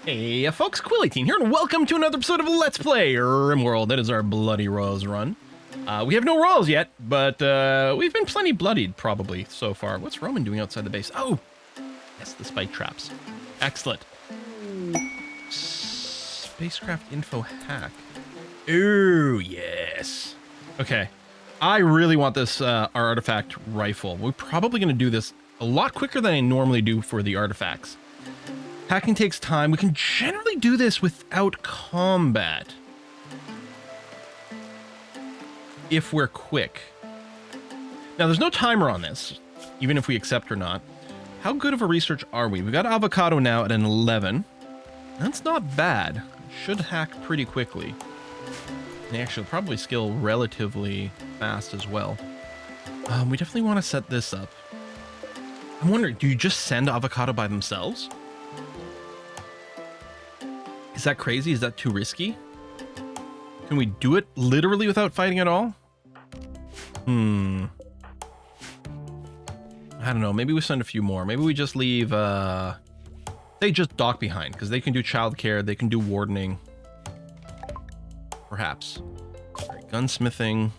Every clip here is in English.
Hey folks, Quill18 here, and welcome to another episode of Let's Play Rimworld. That is our Bloody Royals run. We have no Royals yet, but we've been plenty bloodied, probably, so far. What's Roman doing outside the base? Oh! Yes, the spike traps. Excellent. Spacecraft info hack. Ooh, yes. Okay. I really want this our artifact rifle. We're probably going to do this a lot quicker than I normally do for the artifacts. Hacking takes time. We can generally do this without combat. If we're quick. Now, there's no timer on this, even if we accept or not. How good of a research are we? We've got avocado now at an 11. That's not bad. Should hack pretty quickly. And actually, probably skill relatively fast as well. We definitely want to set this up. I'm wondering, do you just send avocado by themselves? Is that crazy? Is that too risky? Can we do it literally without fighting at all? I don't know. Maybe we send a few more. Maybe we just leave, they just dock behind, because they can do childcare, they can do wardening. Perhaps. All right, gunsmithing.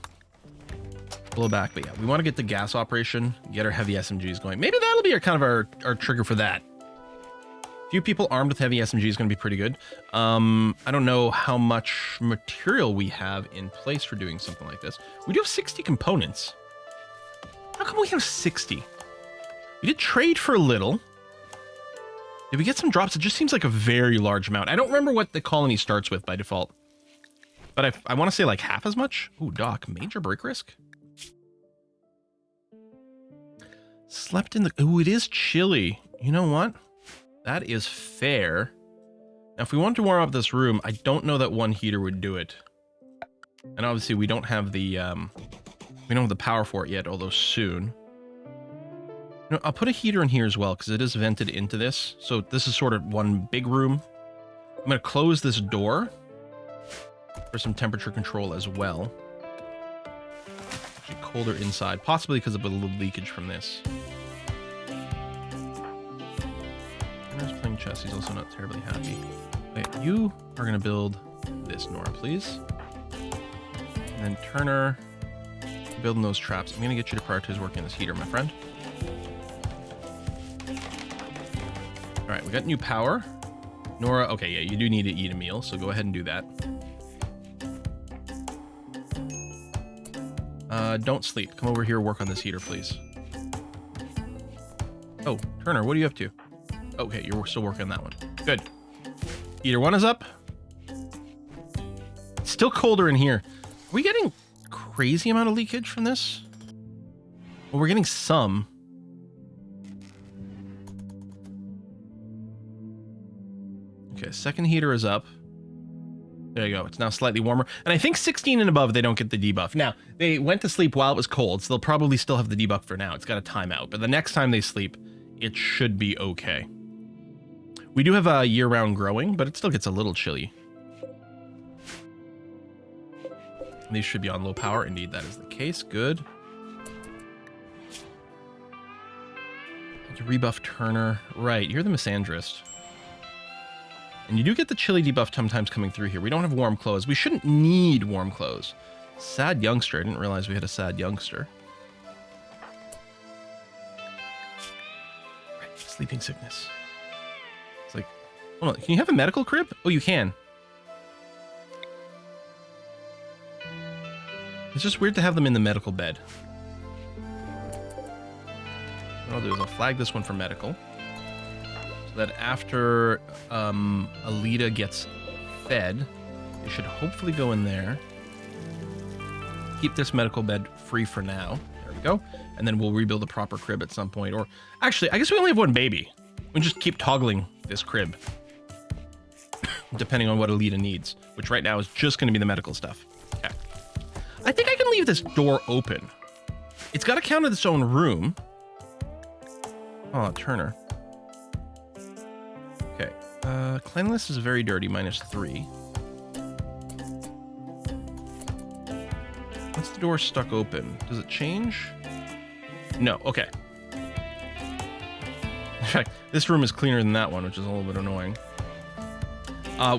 Blowback, but yeah, we want to get the gas operation, get our heavy SMGs going. Maybe that'll be our trigger for that. Few people armed with heavy SMG is going to be pretty good. I don't know how much material we have in place for doing something like this. We do have 60 components. How come we have 60? We did trade for a little. Did we get some drops? It just seems like a very large amount. I don't remember what the colony starts with by default. But I want to say like half as much. Ooh, Doc, major break risk? Slept in the... Ooh, it is chilly. You know what? That is fair. Now, if we want to warm up this room, I don't know that one heater would do it. And obviously, we don't have the power for it yet, although soon. You know, I'll put a heater in here as well, because it is vented into this. So this is sort of one big room. I'm going to close this door for some temperature control as well. Actually, colder inside, possibly because of a little leakage from this. Playing chess, he's also not terribly happy. Okay, you are going to build this, Nora, please. And then Turner, building those traps. I'm going to get you to prioritize working on this heater, my friend. All right, we got new power. Nora, okay, yeah, you do need to eat a meal, so go ahead and do that. Don't sleep. Come over here, work on this heater, please. Oh, Turner, what are you up to? Okay, you're still working on that one. Good. Heater 1 is up. It's still colder in here. Are we getting crazy amount of leakage from this? Well, we're getting some. Okay, second heater is up. There you go. It's now slightly warmer. And I think 16 and above, they don't get the debuff. Now, they went to sleep while it was cold, so they'll probably still have the debuff for now. It's got a timeout. But the next time they sleep, it should be okay. We do have a year-round growing, but it still gets a little chilly. These should be on low power. Indeed, that is the case. Good. Rebuff Turner. Right, you're the misandrist. And you do get the chilly debuff sometimes coming through here. We don't have warm clothes. We shouldn't need warm clothes. Sad youngster. I didn't realize we had a sad youngster. Right, sleeping sickness. It's like, hold on, can you have a medical crib? Oh, you can. It's just weird to have them in the medical bed. What I'll do is I'll flag this one for medical. So that after Alita gets fed, they should hopefully go in there. Keep this medical bed free for now. There we go. And then we'll rebuild a proper crib at some point. Or actually, I guess we only have one baby. We can just keep toggling this crib. Depending on what Alita needs. Which right now is just going to be the medical stuff. Okay. I think I can leave this door open. It's got to count as its own room. Oh, Turner. Okay. Cleanliness is very dirty, -3. Once the door stuck open, does it change? No, okay. In fact, this room is cleaner than that one, which is a little bit annoying.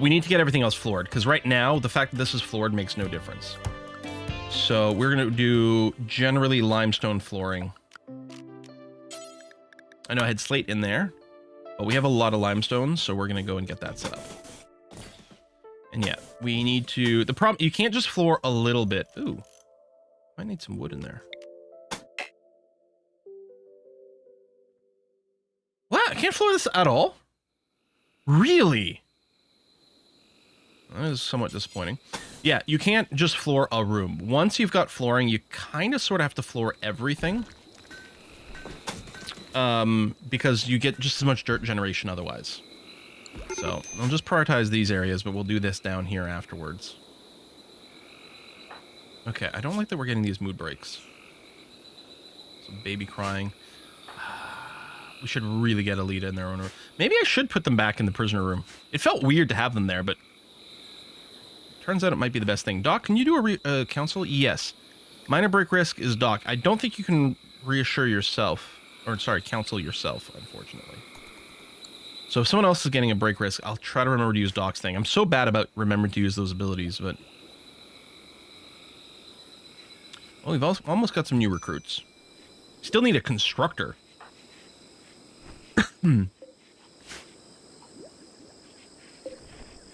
We need to get everything else floored, because right now, the fact that this is floored makes no difference. So we're going to do generally limestone flooring. I know I had slate in there, but we have a lot of limestone, so we're going to go and get that set up. And yeah, we need to... The problem, you can't just floor a little bit. Ooh, I need some wood in there. What? I can't floor this at all? Really? That is somewhat disappointing. Yeah, you can't just floor a room. Once you've got flooring, you kind of sort of have to floor everything. Because you get just as much dirt generation otherwise. So, I'll just prioritize these areas, but we'll do this down here afterwards. Okay, I don't like that we're getting these mood breaks. Some baby crying. We should really get Alita in their own room. Maybe I should put them back in the prisoner room. It felt weird to have them there, but... Turns out it might be the best thing. Doc, can you do a counsel? Yes. Minor break risk is Doc. I don't think you can reassure yourself. Or, sorry, counsel yourself, unfortunately. So if someone else is getting a break risk, I'll try to remember to use Doc's thing. I'm so bad about remembering to use those abilities, but... Well, we've also almost got some new recruits. Still need a constructor.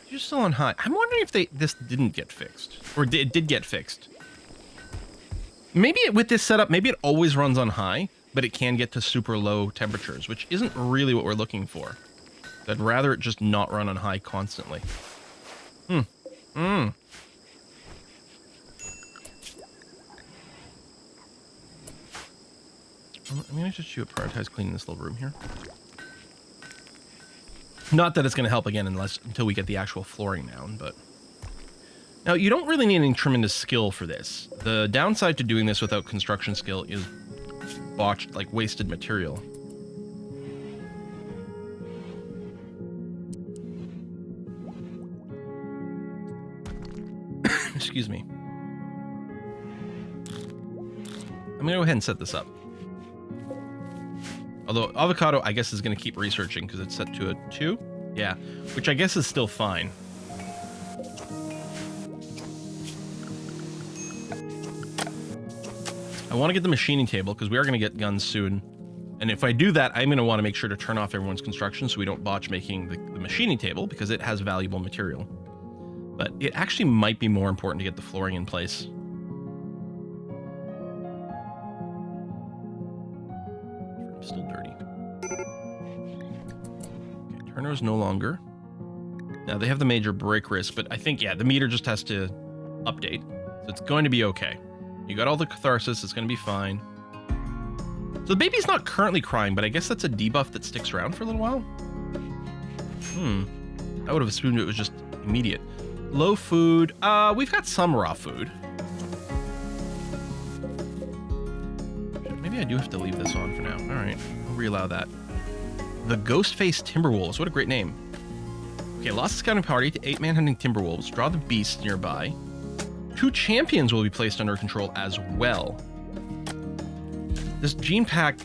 You're still on high. I'm wondering if this didn't get fixed. Or it did get fixed. Maybe with this setup, maybe it always runs on high, but it can get to super low temperatures, which isn't really what we're looking for. I'd rather it just not run on high constantly. I'm going to just do a prioritize cleaning this little room here. Not that it's going to help again until we get the actual flooring down, but... Now, you don't really need any tremendous skill for this. The downside to doing this without construction skill is botched, like, wasted material. Excuse me. I'm going to go ahead and set this up. Although Avocado, I guess, is going to keep researching because it's set to a 2. Yeah, which I guess is still fine. I want to get the machining table because we are going to get guns soon. And if I do that, I'm going to want to make sure to turn off everyone's construction so we don't botch making the machining table because it has valuable material. But it actually might be more important to get the flooring in place. Still dirty. Okay, Turner's no longer. Now they have the major break risk, but I think, yeah, the meter just has to update. So it's going to be okay. You got all the catharsis, it's going to be fine. So the baby's not currently crying, but I guess that's a debuff that sticks around for a little while. I would have assumed it was just immediate. Low food. We've got some raw food. Maybe I do have to leave this on for now. All right, I'll re-allow that. The Ghostface Timberwolves. What a great name. Okay, lost the scouting party to 8-man hunting Timberwolves. Draw the beasts nearby. 2 champions will be placed under control as well. This gene pack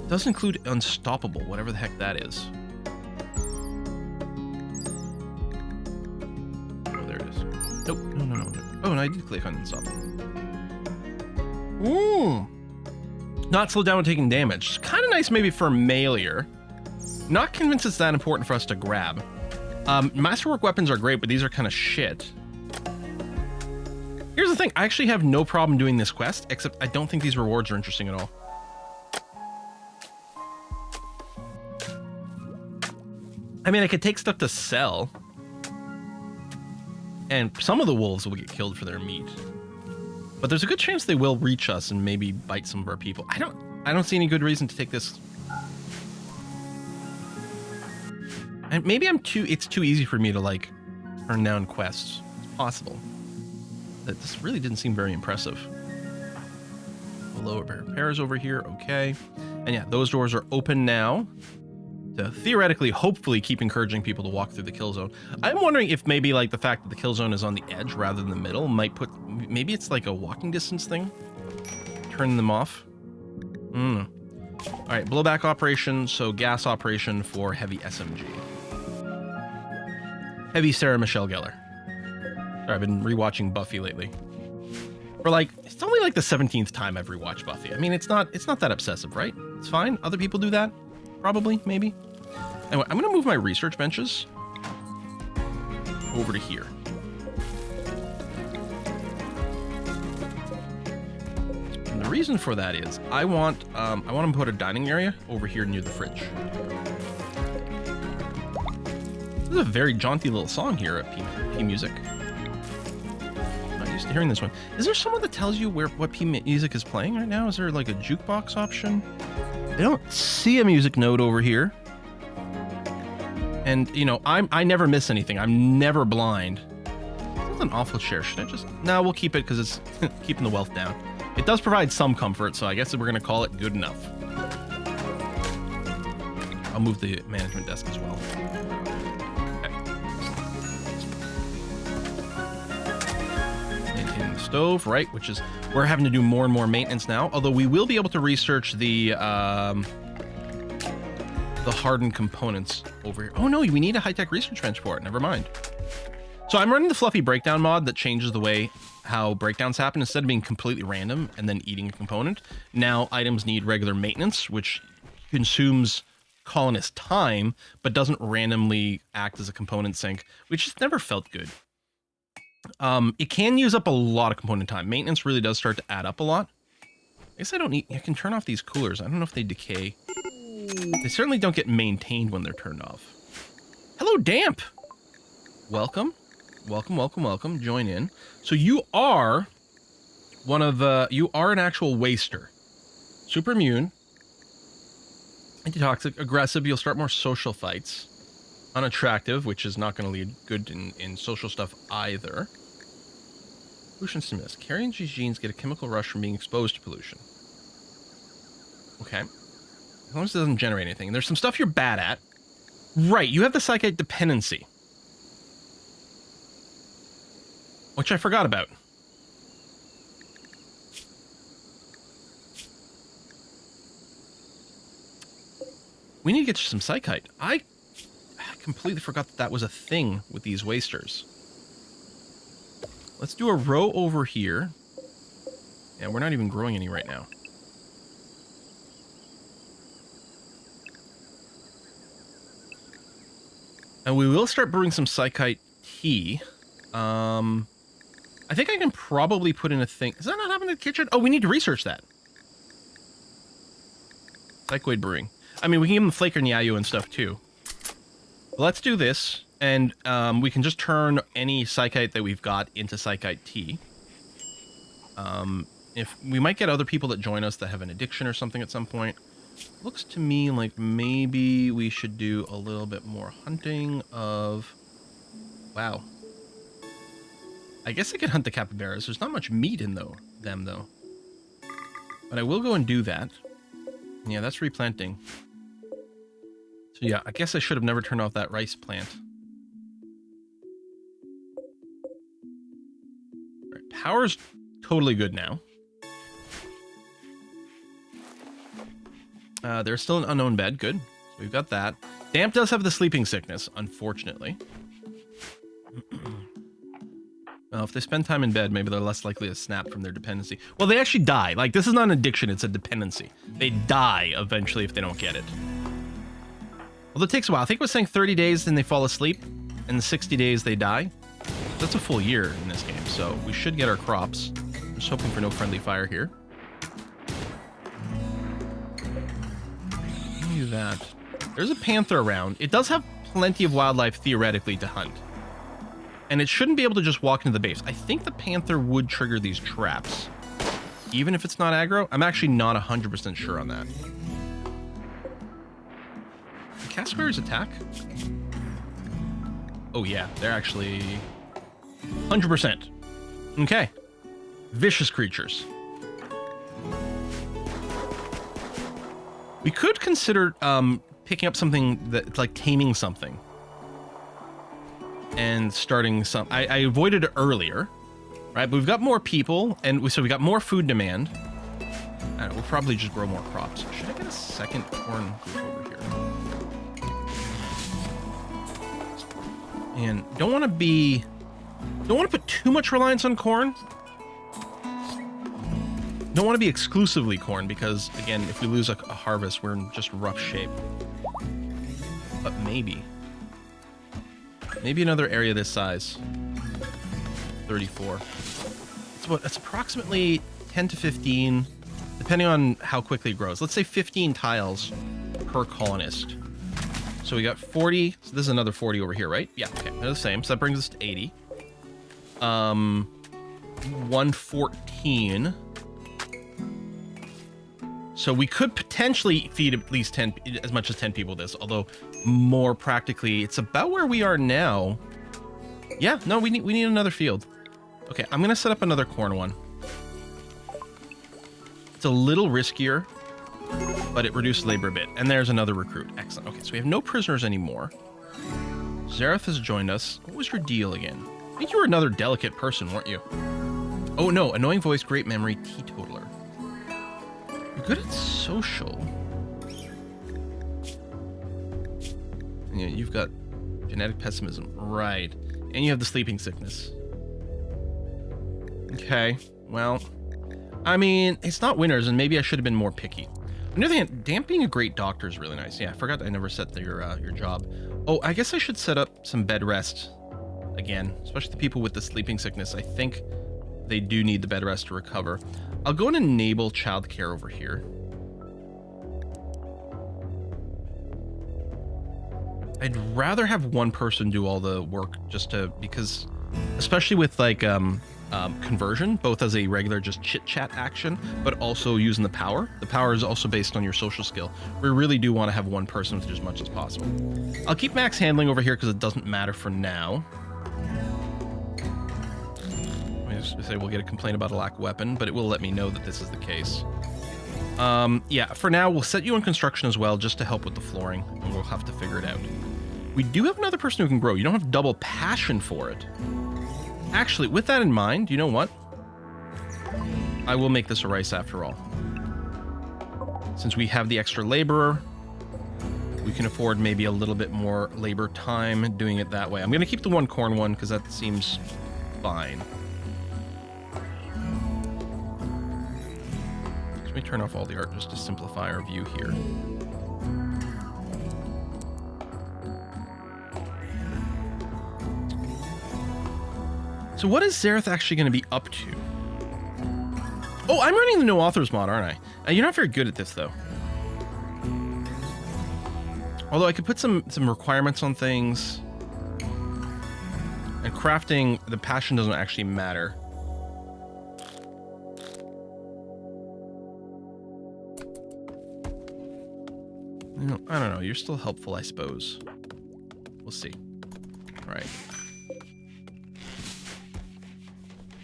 does include Unstoppable, whatever the heck that is. Oh, there it is. Nope, no. Oh, no, I did click on Unstoppable. Ooh. Not slowed down when taking damage. Kind of nice maybe for Mailer. Not convinced it's that important for us to grab. Masterwork weapons are great, but these are kind of shit. Here's the thing. I actually have no problem doing this quest, except I don't think these rewards are interesting at all. I mean, I could take stuff to sell. And some of the wolves will get killed for their meat. But there's a good chance they will reach us and maybe bite some of our people. I don't see any good reason to take this. And maybe it's too easy for me to, like, turn down quests. It's possible. That this really didn't seem very impressive. Lower repairs over here, okay. And yeah, those doors are open now to theoretically, hopefully keep encouraging people to walk through the kill zone. I'm wondering if maybe like the fact that the kill zone is on the edge rather than the middle might put, maybe it's like a walking distance thing. Turn them off. All right, blowback operation, so gas operation for heavy SMG. Heavy Sarah Michelle Gellar. Sorry, I've been rewatching Buffy lately. For like, it's only like the 17th time I've rewatched Buffy. I mean, it's not that obsessive, right? It's fine. Other people do that. Probably, maybe. Anyway, I'm gonna move my research benches over to here. And the reason for that is I want to put a dining area over here near the fridge. This is a very jaunty little song here at P Music. I'm not used to hearing this one. Is there someone that tells you what P Music is playing right now? Is there like a jukebox option? I don't see a music note over here. And, you know, I never miss anything. I'm never blind. That's an awful chair. Should I just... No, we'll keep it because it's keeping the wealth down. It does provide some comfort, so I guess we're going to call it good enough. I'll move the management desk as well. In the stove, right, which is... We're having to do more and more maintenance now, although we will be able to research the hardened components over here. Oh no, we need a high-tech research bench for it. Never mind. So I'm running the fluffy breakdown mod that changes the way how breakdowns happen. Instead of being completely random and then eating a component, now items need regular maintenance, which consumes Colonist time, but doesn't randomly act as a component sink, which just never felt good. It can use up a lot of component time. Maintenance really does start to add up a lot. I guess I don't need... I can turn off these coolers. I don't know if they decay. They certainly don't get maintained when they're turned off. Hello, Damp! Welcome. Welcome, welcome, welcome. Join in. So you are one of the... You are an actual waster. Super immune. Antitoxic. Aggressive. You'll start more social fights. Unattractive, which is not going to lead good in social stuff either. Pollution stimulus. Carrying these genes get a chemical rush from being exposed to pollution. Okay. As long as it doesn't generate anything. There's some stuff you're bad at. Right, you have the psychic dependency. Which I forgot about. We need to get you some psychite. I completely forgot that was a thing with these wasters. Let's do a row over here. Yeah, we're not even growing any right now. And we will start brewing some psychite tea. I think I can probably put in a thing. Is that not happening in the kitchen? Oh, we need to research that. Psychoid brewing. I mean, we can give them Flaker and Yayu and stuff too. Let's do this, and we can just turn any psychite that we've got into psychite tea. If we might get other people that join us that have an addiction or something at some point. Looks to me like maybe we should do a little bit more hunting of... Wow. I guess I could hunt the capybaras. There's not much meat in them though. But I will go and do that. Yeah, that's replanting. So yeah, I guess I should have never turned off that rice plant. All right, power's totally good now. There's still an unknown bed. Good. So we've got that. Damp does have the sleeping sickness, unfortunately. Well, if they spend time in bed, maybe they're less likely to snap from their dependency. Well, they actually die. Like, this is not an addiction, it's a dependency. They die eventually if they don't get it. Well, it takes a while. I think it was saying 30 days, then they fall asleep, and 60 days they die. That's a full year in this game, so we should get our crops. Just hoping for no friendly fire here. Do that. There's a panther around. It does have plenty of wildlife theoretically to hunt. And it shouldn't be able to just walk into the base. I think the panther would trigger these traps. Even if it's not aggro. I'm actually not 100% sure on that. The cassowaries attack? Oh yeah, they're actually 100%. Okay. Vicious creatures. We could consider picking up something that's like taming something. And starting some... I avoided it earlier, right? But we've got more people, and so we got more food demand. I don't know, we'll probably just grow more crops. Should I get a second corn group over here? And don't want to put too much reliance on corn. Don't want to be exclusively corn because, again, if we lose a harvest, we're in just rough shape. But maybe another area this size. 34. It's approximately 10 to 15, depending on how quickly it grows. Let's say 15 tiles per colonist. So we got 40. So this is another 40 over here, right? Yeah, okay. They're the same. So that brings us to 80. 114. So we could potentially feed at least 10, as much as 10 people this, although more practically, it's about where we are now. Yeah, no, we need another field. Okay, I'm gonna set up another corn one. It's a little riskier, but it reduced labor a bit. And there's another recruit. Excellent. Okay, so we have no prisoners anymore. Zareth has joined us. What was your deal again? I think you were another delicate person, weren't you? Oh no, annoying voice, great memory, teetotaler. You're good at social. Yeah, you've got genetic pessimism. Right. And you have the sleeping sickness. Okay, well, I mean, it's not winners, and maybe I should have been more picky. On the other hand, Damp being a great doctor is really nice. Yeah, I forgot I never set your job. Oh, I guess I should set up some bed rest again, especially the people with the sleeping sickness. I think they do need the bed rest to recover. I'll go and enable childcare over here. I'd rather have one person do all the work because especially with like conversion, both as a regular just chit chat action, but also using the power. The power is also based on your social skill. We really do want to have one person with as much as possible. I'll keep max handling over here because it doesn't matter for now. I just say we'll get a complaint about a lack of weapon, but it will let me know that this is the case. Yeah, for now we'll set you on construction as well, just to help with the flooring, and we'll have to figure it out. We do have another person who can grow. You don't have double passion for it. Actually, with that in mind, you know what? I will make this a rice after all. Since we have the extra laborer, we can afford maybe a little bit more labor time doing it that way. I'm going to keep the one corn one because that seems fine. Let me turn off all the art just to simplify our view here. So what is Zareth actually going to be up to? Oh, I'm running the no authors mod, aren't I? You're not very good at this, though. Although I could put some requirements on things. And crafting, the passion doesn't actually matter. I don't know. You're still helpful, I suppose. We'll see. All right.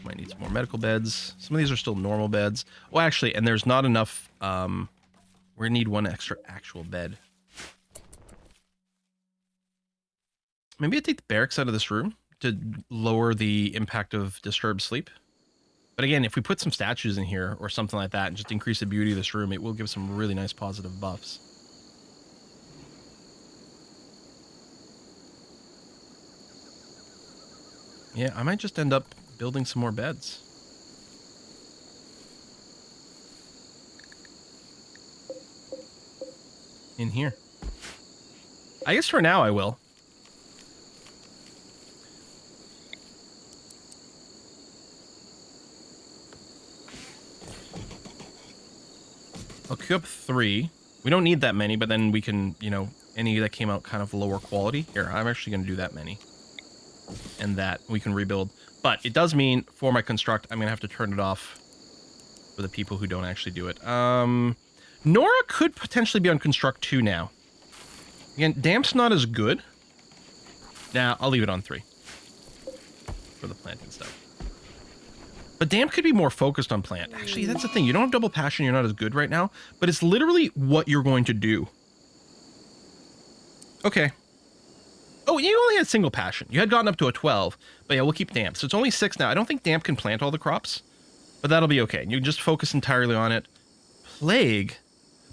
Might need some more medical beds. Some of these are still normal beds. Oh, actually, and there's not enough. We're gonna need one extra actual bed. Maybe I take the barracks out of this room to lower the impact of disturbed sleep. But again, if we put some statues in here or something like that and just increase the beauty of this room, it will give some really nice positive buffs. Yeah, I might just end up building some more beds. In here. I guess for now I will. I'll queue up 3. We don't need that many, but then we can, you know, any that came out kind of lower quality. Here, I'm actually going to do that many. And that we can rebuild. But it does mean for my construct, I'm going to have to turn it off for the people who don't actually do it. Nora could potentially be on construct 2 now. Again, Damp's not as good. Nah, I'll leave it on 3 for the planting stuff. But Damp could be more focused on plant. Actually, that's the thing. You don't have double passion. You're not as good right now. But it's literally what you're going to do. Okay. Oh, you only had single passion. You had gotten up to a 12. But yeah, we'll keep Damp. So it's only 6 now. I don't think Damp can plant all the crops. But that'll be okay. You can just focus entirely on it. Plague.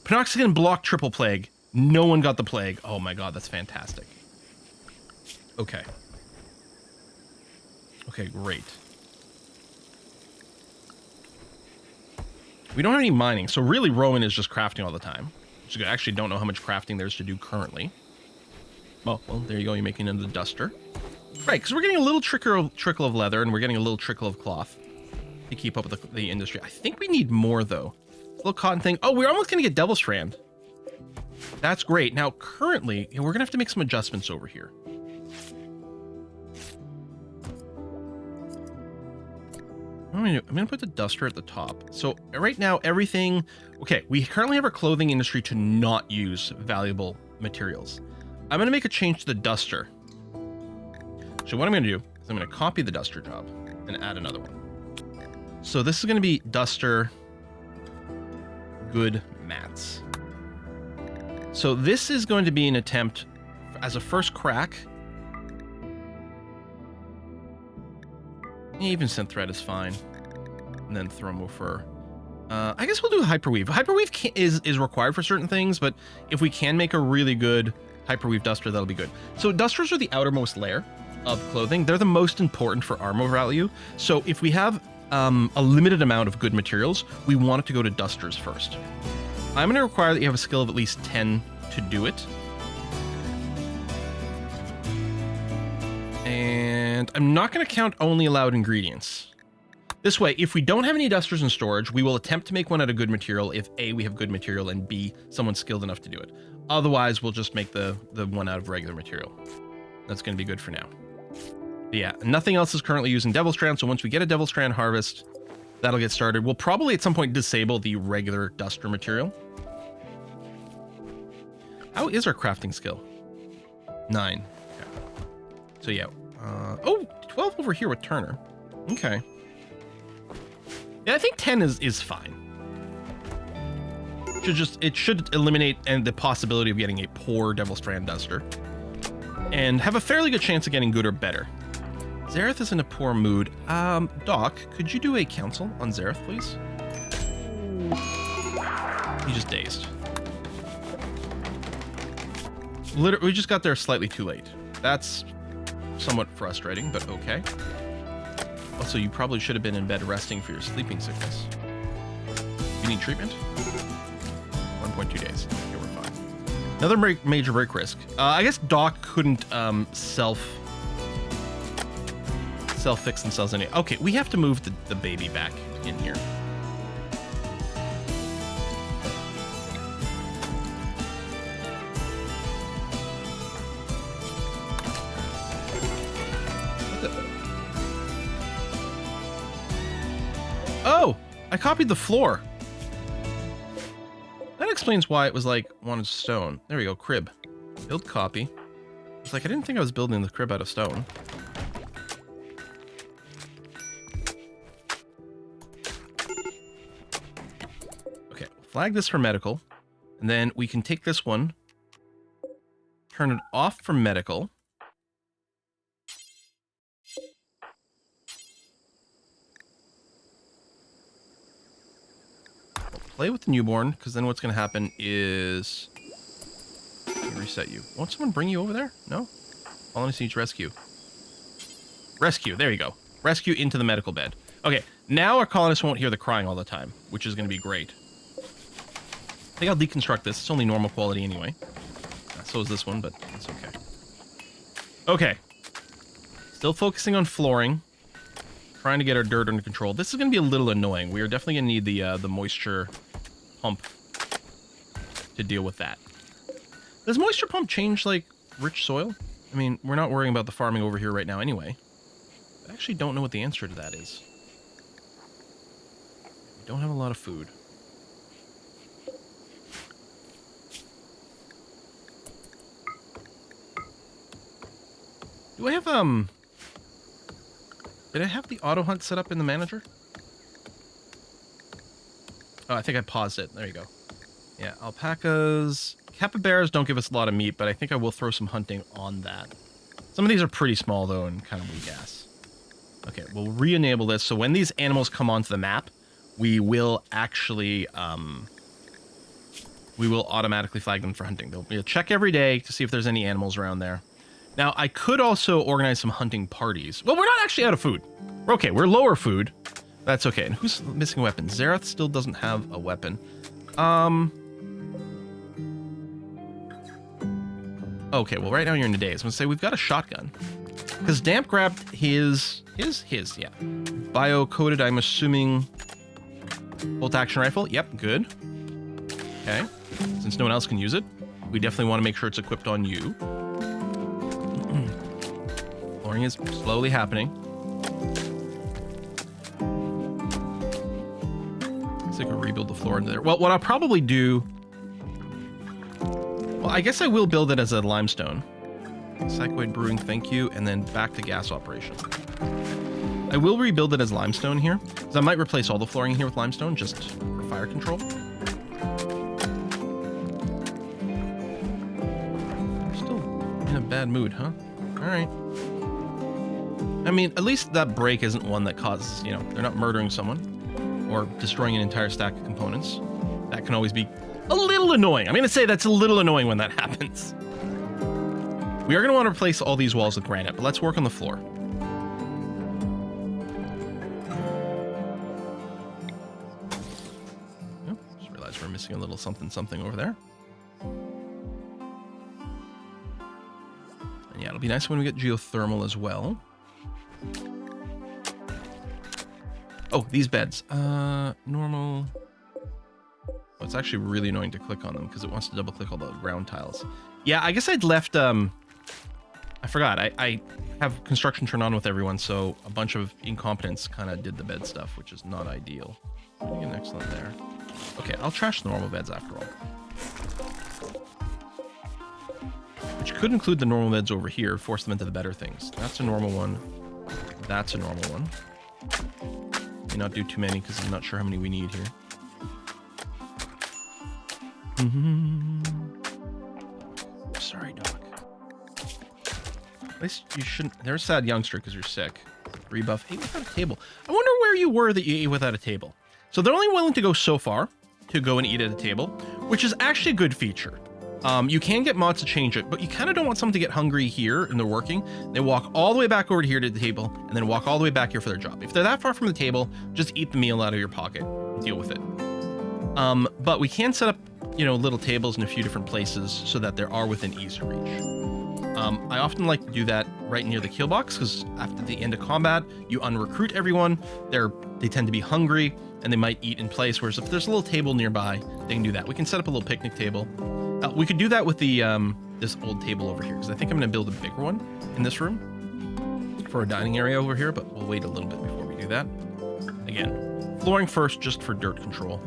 Penoxygen blocked triple plague. No one got the plague. Oh my god, that's fantastic. Okay. Okay, great. We don't have any mining, so really Rowan is just crafting all the time. So I actually don't know how much crafting there's to do currently. Oh, well, there you go. You're making another duster. Right, because we're getting a little trickle of leather, and we're getting a little trickle of cloth to keep up with the industry. I think we need more, though. Little cotton thing. Oh, we're almost going to get Devil Strand. That's great. Now, currently, we're going to have to make some adjustments over here. I'm going to put the duster at the top. So right now, everything... Okay, we currently have our clothing industry to not use valuable materials. I'm going to make a change to the duster. So what I'm going to do is I'm going to copy the duster job and add another one. So this is going to be duster good mats. So this is going to be an attempt as a first crack. Even synth thread is fine. And then thermo fur. I guess we'll do hyperweave. Hyperweave is required for certain things, but if we can make a really good hyperweave duster, that'll be good. So dusters are the outermost layer of clothing. They're the most important for armor value. So if we have a limited amount of good materials, we want it to go to dusters first. I'm going to require that you have a skill of at least 10 to do it. And I'm not going to count only allowed ingredients. This way, if we don't have any dusters in storage, we will attempt to make one out of good material if A, we have good material, and B, someone's skilled enough to do it. Otherwise, we'll just make the one out of regular material. That's going to be good for now. But yeah, nothing else is currently using Devil Strand, so once we get a Devil Strand harvest, that'll get started. We'll probably at some point disable the regular duster material. How is our crafting skill? 9. Okay. So yeah. Oh, 12 over here with Turner. Okay. Yeah, I think 10 is fine. It should eliminate the possibility of getting a poor Devil Strand duster. And have a fairly good chance of getting good or better. Zareth is in a poor mood. Doc, could you do a council on Zareth, please? He's just dazed. Literally, we just got there slightly too late. That's somewhat frustrating, but okay. Also, you probably should have been in bed resting for your sleeping sickness. You need treatment? 1.2 days. Okay, we're fine. Another major break risk. I guess Doc couldn't self-fix themselves any. Okay, we have to move the baby back in here. Oh, I copied the floor. That explains why it was like wanted stone. There we go, crib. Build copy. It's like I didn't think I was building the crib out of stone. Okay, flag this for medical. And then we can take this one, turn it off from medical. Play with the newborn, because then what's going to happen is reset you. Won't someone bring you over there? No? Colonist needs rescue. Rescue, there you go. Rescue into the medical bed. Okay, now our colonist won't hear the crying all the time, which is going to be great. I think I'll deconstruct this. It's only normal quality anyway. So is this one, but it's okay. Okay. Still focusing on flooring. Trying to get our dirt under control. This is going to be a little annoying. We are definitely going to need the moisture pump to deal with that. Does moisture pump change, like, rich soil? I mean, we're not worrying about the farming over here right now anyway. I actually don't know what the answer to that is. We don't have a lot of food. Do I have, did I have the auto hunt set up in the manager? Oh, I think I paused it. There you go. Yeah, alpacas. Capybaras don't give us a lot of meat, but I think I will throw some hunting on that. Some of these are pretty small, though, and kind of weak gas. Okay, we'll re-enable this. So when these animals come onto the map, we will actually, we will automatically flag them for hunting. We'll check every day to see if there's any animals around there. Now, I could also organize some hunting parties. Well, we're not actually out of food. We're okay. We're lower food. That's okay. And who's missing a weapon? Zareth still doesn't have a weapon. Okay, well, right now you're in the days. I'm going to say we've got a shotgun. Because Damp grabbed his, yeah. Bio-coated, I'm assuming, bolt-action rifle. Yep, good. Okay. Since no one else can use it, we definitely want to make sure it's equipped on you. Flooring is slowly happening. I guess I could rebuild the floor into there. Well, what I'll probably do... Well, I guess I will build it as a limestone. Psychoid Brewing, thank you, and then back to gas operation. I will rebuild it as limestone here, because I might replace all the flooring here with limestone just for fire control. I'm still in a bad mood, huh? All right. I mean, at least that break isn't one that causes, you know, they're not murdering someone or destroying an entire stack of components. That can always be a little annoying. I'm going to say that's a little annoying when that happens. We are going to want to replace all these walls with granite, but let's work on the floor. Oh, just realized we're missing a little something over there. And yeah, it'll be nice when we get geothermal as well. Oh, these beds. Normal. Oh, it's actually really annoying to click on them because it wants to double click all the ground tiles. Yeah, I guess I'd left... I forgot. I have construction turned on with everyone, so a bunch of incompetents kind of did the bed stuff, which is not ideal. You get an excellent there. Okay, I'll trash the normal beds after all. Which could include the normal beds over here, force them into the better things. That's a normal one. That's a normal one. May not do too many because I'm not sure how many we need here. Sorry, Doc. At least you shouldn't... They're a sad youngster because you're sick. Rebuff. Ate without a table. I wonder where you were that you ate without a table. So they're only willing to go so far to go and eat at a table, which is actually a good feature. You can get mods to change it, but you kind of don't want someone to get hungry here and they're working. They walk all the way back over to here to the table and then walk all the way back here for their job. If they're that far from the table, just eat the meal out of your pocket and deal with it. But we can set up, you know, little tables in a few different places so that they are within easy reach. I often like to do that right near the kill box because after the end of combat, you unrecruit everyone. They tend to be hungry and they might eat in place. Whereas if there's a little table nearby, they can do that. We can set up a little picnic table. We could do that with the this old table over here because I think I'm going to build a bigger one in this room for a dining area over here, but we'll wait a little bit before we do that. Again, flooring first just for dirt control.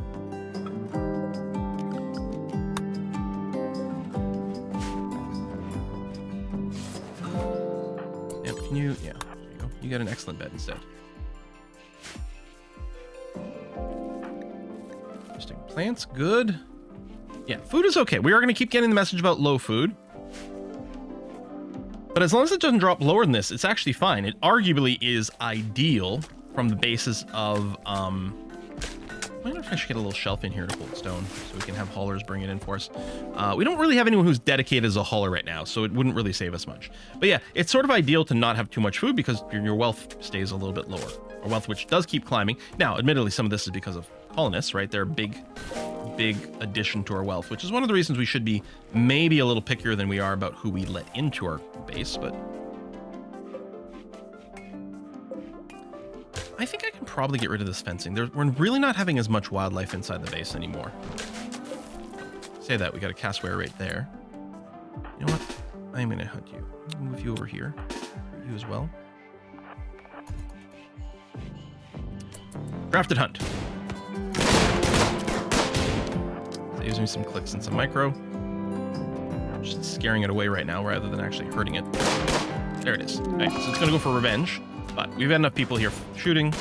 Yeah, there you go. You got an excellent bed instead. Interesting. Plants, good. Yeah, food is okay. We are going to keep getting the message about low food. But as long as it doesn't drop lower than this, it's actually fine. It arguably is ideal from the basis of... I wonder if I should get a little shelf in here to hold stone so we can have haulers bring it in for us. We don't really have anyone who's dedicated as a hauler right now, so it wouldn't really save us much. But yeah, it's sort of ideal to not have too much food because your wealth stays a little bit lower. Or wealth which does keep climbing. Now, admittedly, some of this is because of colonists, right? They're a big addition to our wealth, which is one of the reasons we should be maybe a little pickier than we are about who we let into our base, but... I think I can probably get rid of this fencing. We're really not having as much wildlife inside the base anymore. Say that, we got a cassowary right there. You know what? I'm going to hunt you. Move you over here. You as well. Drafted hunt. Saves me some clicks and some micro. Just scaring it away right now rather than actually hurting it. There it is. All right, so it's going to go for revenge. But we've had enough people here shooting.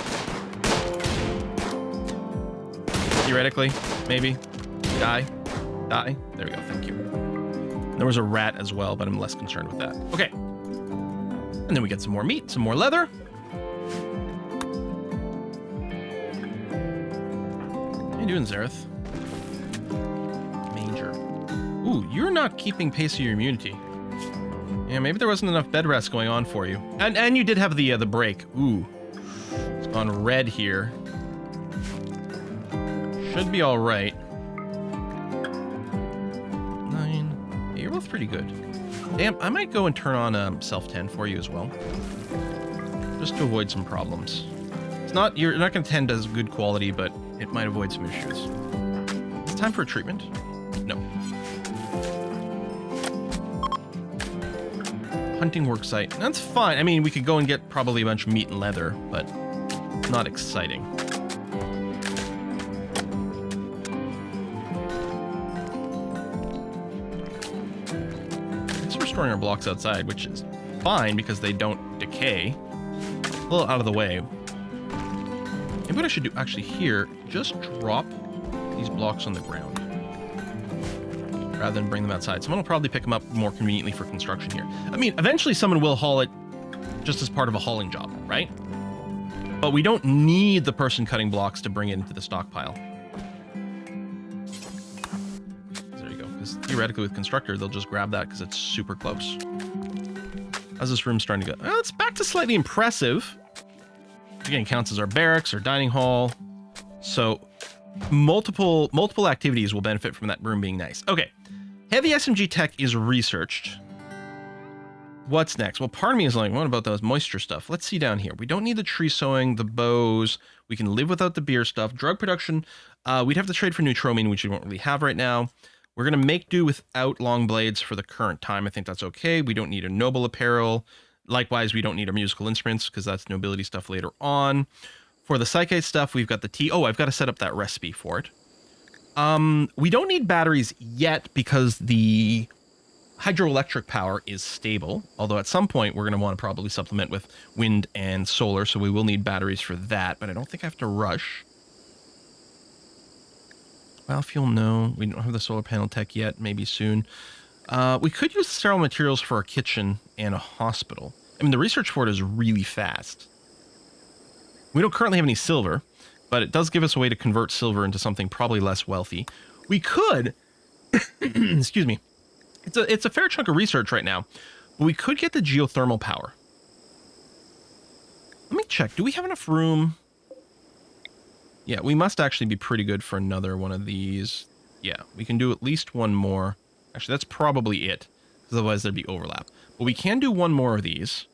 Theoretically, maybe. Die. There we go, thank you. There was a rat as well, but I'm less concerned with that. Okay. And then we get some more meat, some more leather. How you doing, Zareth? Manger. Ooh, you're not keeping pace with your immunity. Yeah, maybe there wasn't enough bed rest going on for you. And you did have the break. Ooh. It's gone red here. Should be all right. 9. Yeah, you're both pretty good. Damn, I might go and turn on self-tend for you as well. Just to avoid some problems. It's not, you're not going to tend as good quality, but it might avoid some issues. It's time for a treatment? No. Hunting work site. That's fine. I mean, we could go and get probably a bunch of meat and leather, but not exciting. It's restoring our blocks outside, which is fine because they don't decay. A little out of the way. Maybe what I should do actually here, just drop these blocks on the ground rather than bring them outside. Someone will probably pick them up more conveniently for construction here. I mean, eventually someone will haul it just as part of a hauling job, right? But we don't need the person cutting blocks to bring it into the stockpile. There you go. Because theoretically with constructor, they'll just grab that because it's super close. How's this room starting to go? Well, it's back to slightly impressive. Again, counts as our barracks, our dining hall. So multiple activities will benefit from that room being nice. Okay. Heavy SMG tech is researched. What's next? Well, part of me is like, what about those moisture stuff? Let's see down here. We don't need the tree sowing, the bows. We can live without the beer stuff. Drug production, we'd have to trade for neutromine, which we don't really have right now. We're going to make do without long blades for the current time. I think that's okay. We don't need a noble apparel. Likewise, we don't need our musical instruments because that's nobility stuff later on. For the psychite stuff, we've got the tea. Oh, I've got to set up that recipe for it. We don't need batteries yet because the hydroelectric power is stable. Although at some point, we're going to want to probably supplement with wind and solar. So we will need batteries for that. But I don't think I have to rush. Biofuel, no. We don't have the solar panel tech yet. Maybe soon. We could use sterile materials for our kitchen and a hospital. I mean, the research for it is really fast. We don't currently have any silver, but it does give us a way to convert silver into something probably less wealthy. We could, excuse me, it's a fair chunk of research right now, but we could get the geothermal power. Let me check. Do we have enough room? Yeah, we must actually be pretty good for another one of these. Yeah, we can do at least one more. Actually, that's probably it, because otherwise there'd be overlap. But we can do one more of these.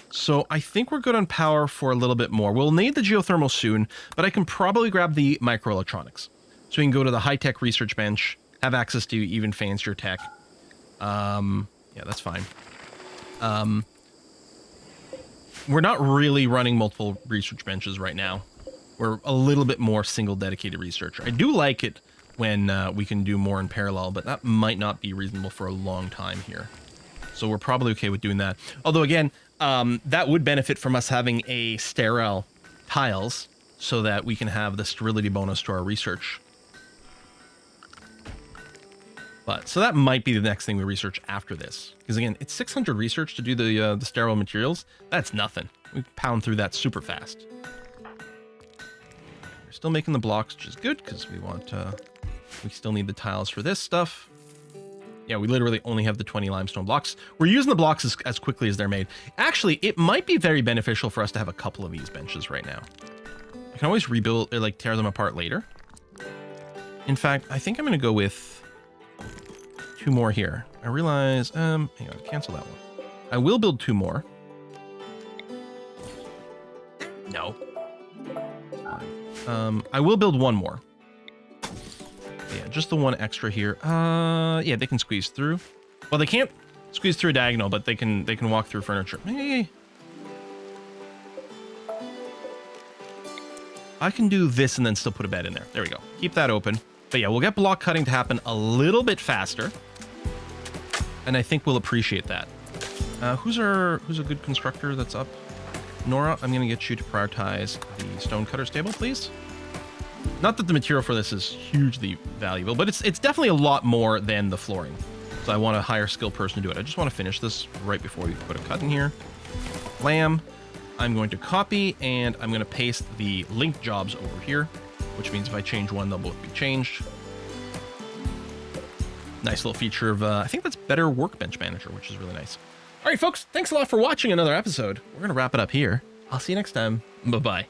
So I think we're good on power for a little bit more. We'll need the geothermal soon, but I can probably grab the microelectronics. So we can go to the high-tech research bench, have access to even fancier tech. Yeah, that's fine. We're not really running multiple research benches right now. We're a little bit more single dedicated researcher. I do like it when we can do more in parallel, but that might not be reasonable for a long time here. So we're probably okay with doing that. Although again, that would benefit from us having a sterile tiles so that we can have the sterility bonus to our research. But so that might be the next thing we research after this. Because again, it's 600 research to do the sterile materials. That's nothing. We pound through that super fast. We're still making the blocks, which is good because we want, we still need the tiles for this stuff. Yeah, we literally only have the 20 limestone blocks. We're using the blocks as quickly as they're made. Actually, it might be very beneficial for us to have a couple of these benches right now. I can always rebuild or like tear them apart later. In fact, I think I'm going to go with 2 more here. I realize, hang on, cancel that one. I will build 2 more. No. I will build 1 more. Yeah, just the 1 extra here. Yeah, they can squeeze through. Well, they can't squeeze through a diagonal, but they can walk through furniture. Hey. I can do this and then still put a bed in there. There we go. Keep that open. But yeah, we'll get block cutting to happen a little bit faster. And I think we'll appreciate that. Who's a good constructor that's up? Nora, I'm going to get you to prioritize the stonecutter's table, please. Not that the material for this is hugely valuable, but it's definitely a lot more than the flooring. So I want a higher skilled person to do it. I just want to finish this right before we put a cut in here. Lamb. I'm going to copy and I'm going to paste the link jobs over here, which means if I change one, they'll both be changed. Nice little feature of, I think that's better workbench manager, which is really nice. All right, folks, thanks a lot for watching another episode. We're going to wrap it up here. I'll see you next time. Bye-bye.